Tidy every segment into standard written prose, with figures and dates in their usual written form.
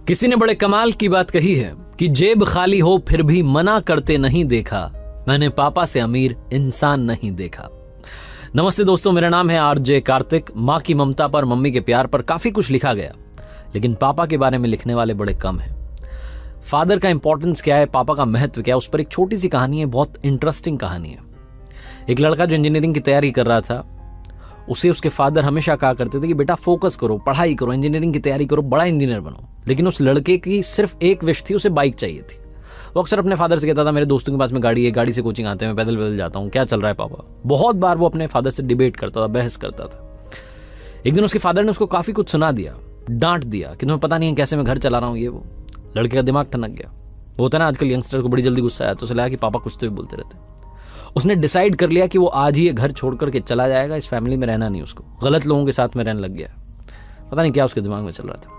किसी ने बड़े कमाल की बात कही है कि जेब खाली हो फिर भी मना करते नहीं देखा, मैंने पापा से अमीर इंसान नहीं देखा। नमस्ते दोस्तों, मेरा नाम है आरजे कार्तिक। माँ की ममता पर, मम्मी के प्यार पर काफी कुछ लिखा गया, लेकिन पापा के बारे में लिखने वाले बड़े कम हैं। फादर का इंपॉर्टेंस क्या है, पापा का महत्व क्या है, उस पर एक छोटी सी कहानी है, बहुत इंटरेस्टिंग कहानी है। एक लड़का जो इंजीनियरिंग की तैयारी कर रहा था, उसे उसके फादर हमेशा कहा करते थे कि बेटा फोकस करो, पढ़ाई करो, इंजीनियरिंग की तैयारी करो, बड़ा इंजीनियर बनो। लेकिन उस लड़के की सिर्फ एक विश थी, उसे बाइक चाहिए थी। वो अक्सर अपने फादर से कहता था, मेरे दोस्तों के पास में गाड़ी है, गाड़ी से कोचिंग आते हैं, मैं पैदल पैदल जाता हूँ, क्या चल रहा है पापा। बहुत बार वो अपने फादर से डिबेट करता था, बहस करता था। एक दिन उसके फादर ने उसको काफी कुछ सुना दिया, डांट दिया कि तुम्हें पता नहीं है कैसे मैं घर चला रहा हूँ, ये वो। लड़के का दिमाग ठनक गया। वो होता है ना, आजकल यंगस्टर को बड़ी जल्दी गुस्सा आया, तो उसे लगा कि पापा कुछ तो भी बोलते रहते। उसने डिसाइड कर लिया कि वो आज ही ये घर छोड़ करके चला जाएगा, इस फैमिली में रहना नहीं उसको, गलत लोगों के साथ में रहने लग गया। पता नहीं क्या उसके दिमाग में चल रहा था।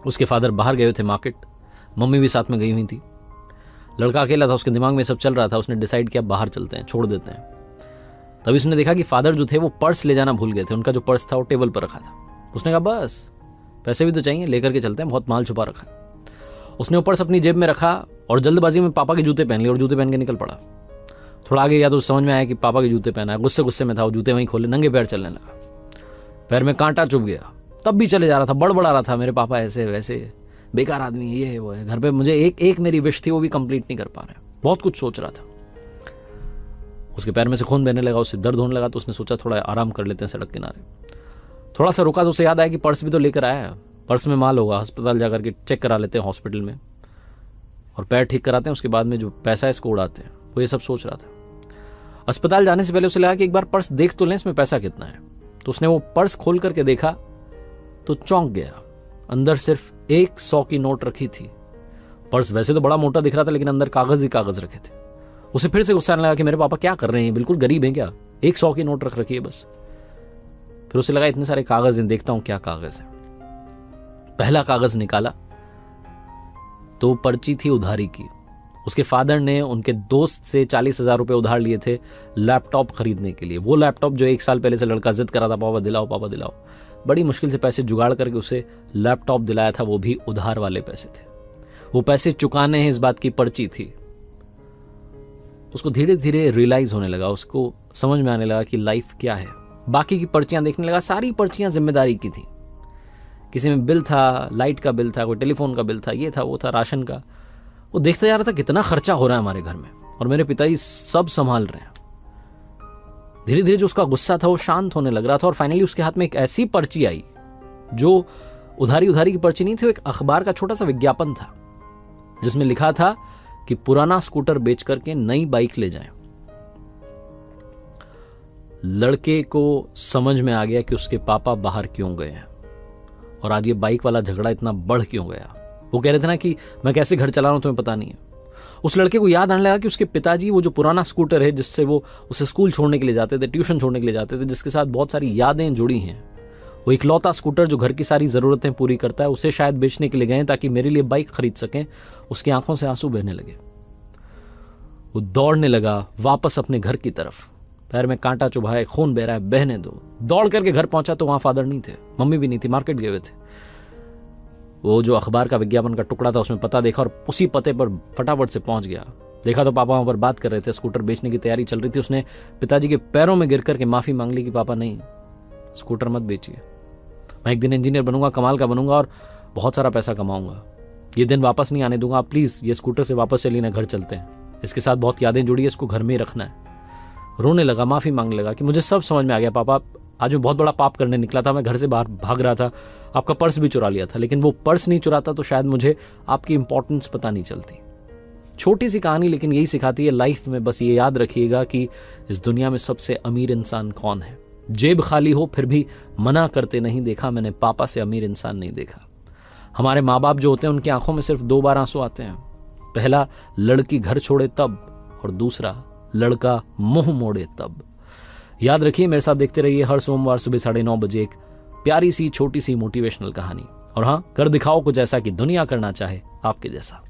उसके फादर बाहर गए थे मार्केट, मम्मी भी साथ में गई हुई थी। लड़का अकेला था, उसके दिमाग में सब चल रहा था। उसने डिसाइड किया बाहर चलते हैं, छोड़ देते हैं। तभी उसने देखा कि फादर जो थे वो पर्स ले जाना भूल गए थे। उनका जो पर्स था वो टेबल पर रखा था। उसने कहा बस पैसे भी तो चाहिए, लेकर के चलते हैं, बहुत माल छुपा रखा है। उसने वो पर्स अपनी जेब में रखा और जल्दबाजी में पापा के जूते पहन लिए और जूते पहन के निकल पड़ा। थोड़ा आगे गया तो समझ में आया कि पापा के जूते पहना है। गुस्से गुस्से में था, वो जूते वहीं खोले, नंगे पैर चलने लगा। पैर में कांटा चुभ गया, तब भी चले जा रहा था, बड़बड़ा रहा था, मेरे पापा ऐसे वैसे बेकार आदमी है, ये है वो है। घर पे मुझे एक मेरी विश थी, वो भी कंप्लीट नहीं कर पा रहे। बहुत कुछ सोच रहा था। उसके पैर में से खून बहने लगा, उससे दर्द होने लगा, तो उसने सोचा थोड़ा आराम कर लेते हैं सड़क किनारे। थोड़ा सा रुका तो उसे याद आया कि पर्स भी तो लेकर आया है, पर्स में माल होगा, अस्पताल जाकर के चेक करा लेते हैं हॉस्पिटल में, और पैर ठीक कराते हैं, उसके बाद में जो पैसा है इसको उड़ाते हैं। वो ये सब सोच रहा था। अस्पताल जाने से पहले उसे लगा कि एक बार पर्स देख तो लें, इसमें पैसा कितना है। तो उसने वो पर्स खोल करके देखा तो चौंक गया। अंदर सिर्फ 100 की नोट रखी थी। पर्स वैसे तो बड़ा मोटा दिख रहा था, लेकिन अंदर कागज ही कागज रखे थे। उसे फिर से गुस्सा आने लगा कि मेरे पापा क्या कर रहे हैं, बिल्कुल गरीब हैं क्या, 100 की नोट रख रखी है बस। फिर उसे लगा इतने सारे कागज हैं, देखता हूं क्या कागज है। पहला कागज निकाला तो पर्ची थी उधारी की। उसके फादर ने उनके दोस्त से 40,000 रुपए उधार लिए थे लैपटॉप खरीदने के लिए। वो लैपटॉप जो 1 साल पहले से लड़का जिद करा था, पापा दिलाओ पापा दिलाओ। बड़ी मुश्किल से पैसे जुगाड़ करके उसे लैपटॉप दिलाया था, वो भी उधार वाले पैसे थे। वो पैसे चुकाने हैं, इस बात की पर्ची थी। उसको धीरे धीरे रियलाइज होने लगा, उसको समझ में आने लगा कि लाइफ क्या है। बाकी की पर्चियां देखने लगा, सारी पर्चियां जिम्मेदारी की थी। किसी में बिल था, लाइट का बिल था, कोई टेलीफोन का बिल था, ये था वो था, राशन का। वो देखता जा रहा था कितना खर्चा हो रहा है हमारे घर में, और मेरे पिताजी सब संभाल रहे हैं। धीरे धीरे जो उसका गुस्सा था वो शांत होने लग रहा था, और फाइनली उसके हाथ में एक ऐसी पर्ची आई जो उधारी की पर्ची नहीं थी, वो एक अखबार का छोटा सा विज्ञापन था, जिसमें लिखा था कि पुराना स्कूटर बेच करके नई बाइक ले जाएं। लड़के को समझ में आ गया कि उसके पापा बाहर क्यों गए हैं, और आज ये बाइक वाला झगड़ा इतना बढ़ क्यों गया। वो कह रहे थे ना कि मैं कैसे घर चला रहा हूं तुम्हें पता नहीं है। उस लड़के को याद आने लगा कि उसके पिताजी वो जो पुराना स्कूटर है, जिससे वो उसे स्कूल छोड़ने के लिए जाते थे, ट्यूशन छोड़ने के लिए जाते थे, जिसके साथ बहुत सारी यादें जुड़ी हैं, वो इकलौता स्कूटर जो घर की सारी जरूरतें पूरी करता है, उसे शायद बेचने के लिए गए ताकि मेरे लिए बाइक खरीद सकें। उसकी आंखों से आंसू बहने लगे। वो दौड़ने लगा वापस अपने घर की तरफ। पैर में कांटा चुभा है, खून बह रहा है, बहने दो। दौड़ करके घर पहुंचा तो वहां फादर नहीं थे, मम्मी भी नहीं थी, मार्केट गए हुए थे। वो जो अखबार का विज्ञापन का टुकड़ा था उसमें पता देखा, और उसी पते पर फटाफट से पहुंच गया। देखा तो पापा वहां पर बात कर रहे थे, स्कूटर बेचने की तैयारी चल रही थी। उसने पिताजी के पैरों में गिर करके माफी मांग ली कि पापा नहीं, स्कूटर मत बेचिए, मैं एक दिन इंजीनियर बनूंगा, कमाल का बनूंगा, और बहुत सारा पैसा कमाऊंगा। ये दिन वापस नहीं आने दूंगा, आप प्लीज ये स्कूटर से वापस चलिए ना, घर चलते हैं, इसके साथ बहुत यादें जुड़ी है, इसको घर में ही रखना है। रोने लगा, माफी मांगने लगा कि मुझे सब समझ में आ गया पापा, आज मैं बहुत बड़ा पाप करने निकला था, मैं घर से बाहर भाग रहा था, आपका पर्स भी चुरा लिया था, लेकिन वो पर्स नहीं चुराता तो शायद मुझे आपकी इंपॉर्टेंस पता नहीं चलती। छोटी सी कहानी, लेकिन यही सिखाती है लाइफ में। बस ये याद रखिएगा कि इस दुनिया में सबसे अमीर इंसान कौन है। जेब खाली हो फिर भी मना करते नहीं देखा, मैंने पापा से अमीर इंसान नहीं देखा। हमारे माँ बाप जो होते हैं उनकी आंखों में सिर्फ 2 बार आंसू आते हैं। पहला लड़की घर छोड़े तब, और दूसरा लड़का मुंह मोड़े तब। याद रखिए, मेरे साथ देखते रहिए हर सोमवार सुबह 9:30 बजे एक प्यारी सी छोटी सी मोटिवेशनल कहानी। और हाँ, कर दिखाओ कुछ ऐसा कि दुनिया करना चाहे आपके जैसा।